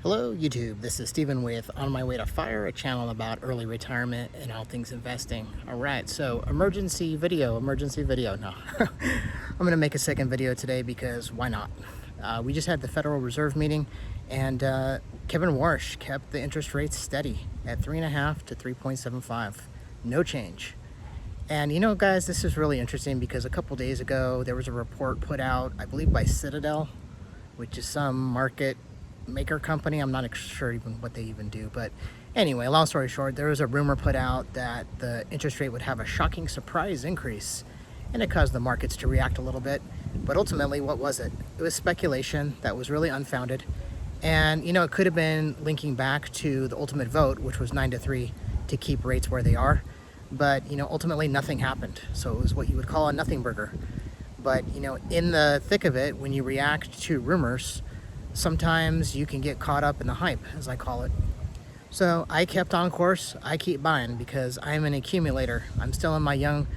Hello YouTube, this is Steven with On My Way to Fire, a channel about early retirement and all things investing. Alright, so emergency video. No, I'm going to make a second video today because why not? We just had the Federal Reserve meeting and Kevin Warsh kept the interest rates steady at 3.5 to 3.75. No change. And you know guys, this is really interesting because a couple days ago there was a report put out, I believe by Citadel, which is some market maker company. I'm not sure even what they even do, but anyway, long story short, there was a rumor put out that the interest rate would have a shocking surprise increase, and it caused the markets to react a little bit. But ultimately, what was it? It was speculation that was really unfounded, and you know, it could have been linking back to the ultimate vote, which was 9-3 to keep rates where they are. But you know, ultimately nothing happened, so it was what you would call a nothing burger. But you know, in the thick of it, when you react to rumors, sometimes you can get caught up in the hype, as I call it. So I kept on course. I keep buying because I'm an accumulator. I'm still in my young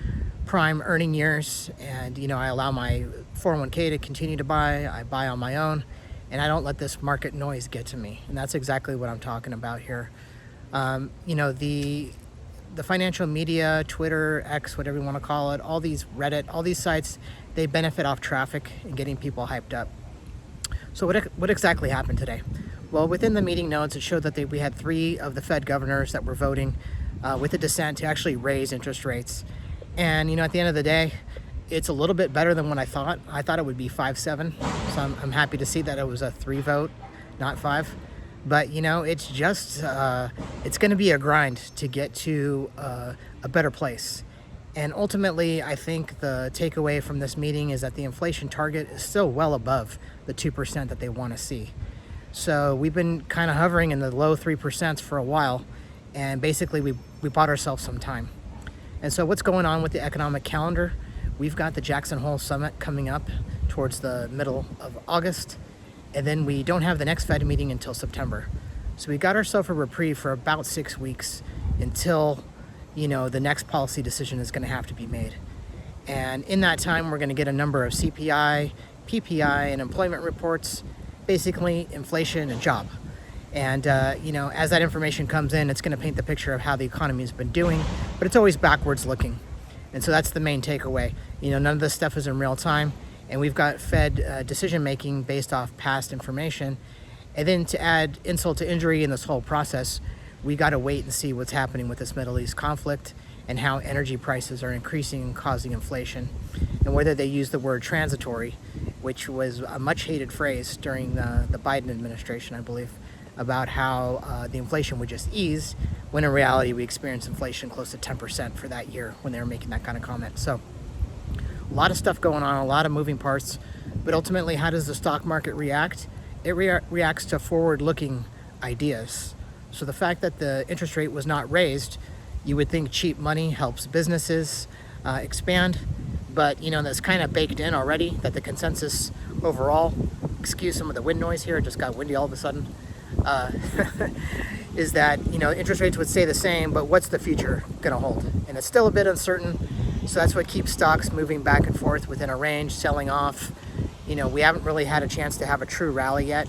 prime earning years, and you know, I allow my 401k to continue to buy. I buy on my own, and I don't let this market noise get to me. And that's exactly what I'm talking about here. You know, the financial media, Twitter, X, whatever you want to call it, all these Reddit, all these sites, they benefit off traffic and getting people hyped up. So what exactly happened today? Well, within the meeting notes, it showed that we had 3 of the Fed governors that were voting with a dissent to actually raise interest rates. And, you know, at the end of the day, it's a little bit better than what I thought. I thought it would be 5-7. So I'm happy to see that it was a 3 vote, not 5. But, you know, it's just, it's going to be a grind to get to a better place. And ultimately, I think the takeaway from this meeting is that the inflation target is still well above the 2% that they want to see. So we've been kind of hovering in the low 3% for a while, and basically we bought ourselves some time. And so what's going on with the economic calendar? We've got the Jackson Hole Summit coming up towards the middle of August, and then we don't have the next Fed meeting until September. So we got ourselves a reprieve for about 6 weeks until, you know, the next policy decision is going to have to be made. And in that time, we're going to get a number of CPI, PPI, and employment reports, basically inflation and job. And, you know, as that information comes in, it's going to paint the picture of how the economy has been doing, but it's always backwards looking. And so that's the main takeaway. You know, none of this stuff is in real time, and we've got Fed decision making based off past information. And then to add insult to injury in this whole process, we got to wait and see what's happening with this Middle East conflict and how energy prices are increasing and causing inflation, and whether they use the word transitory, which was a much hated phrase during the Biden administration, I believe, about how the inflation would just ease, when in reality we experienced inflation close to 10% for that year when they were making that kind of comment. So a lot of stuff going on, a lot of moving parts, but ultimately, how does the stock market react? It reacts to forward-looking ideas. So the fact that the interest rate was not raised, you would think cheap money helps businesses expand, but you know, that's kind of baked in already, that the consensus overall, excuse some of the wind noise here, it just got windy all of a sudden, is that, you know, interest rates would stay the same, but what's the future going to hold? And it's still a bit uncertain, so that's what keeps stocks moving back and forth within a range, selling off. You know, we haven't really had a chance to have a true rally yet.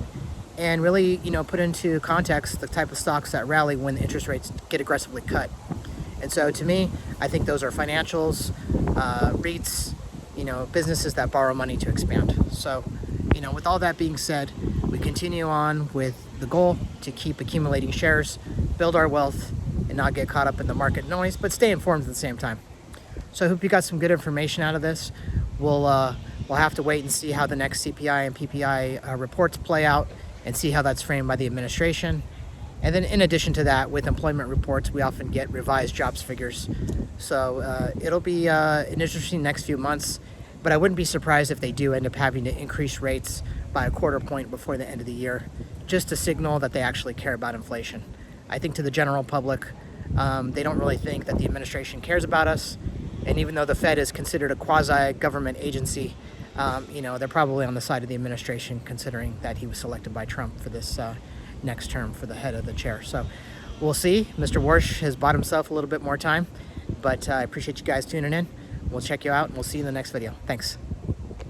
And really, you know, put into context the type of stocks that rally when the interest rates get aggressively cut. And so to me, I think those are financials, REITs, you know, businesses that borrow money to expand. So, you know, with all that being said, we continue on with the goal to keep accumulating shares, build our wealth, and not get caught up in the market noise, but stay informed at the same time. So I hope you got some good information out of this. We'll have to wait and see how the next CPI and PPI reports play out, and see how that's framed by the administration. And then in addition to that, with employment reports, we often get revised jobs figures. So it'll be an interesting next few months, but I wouldn't be surprised if they do end up having to increase rates by a quarter point before the end of the year, just to signal that they actually care about inflation. I think to the general public, they don't really think that the administration cares about us. And even though the Fed is considered a quasi-government agency, you know, they're probably on the side of the administration, considering that he was selected by Trump for this next term for the head of the chair. So we'll see. Mr. Warsh has bought himself a little bit more time, but I appreciate you guys tuning in. We'll check you out, and we'll see you in the next video. Thanks.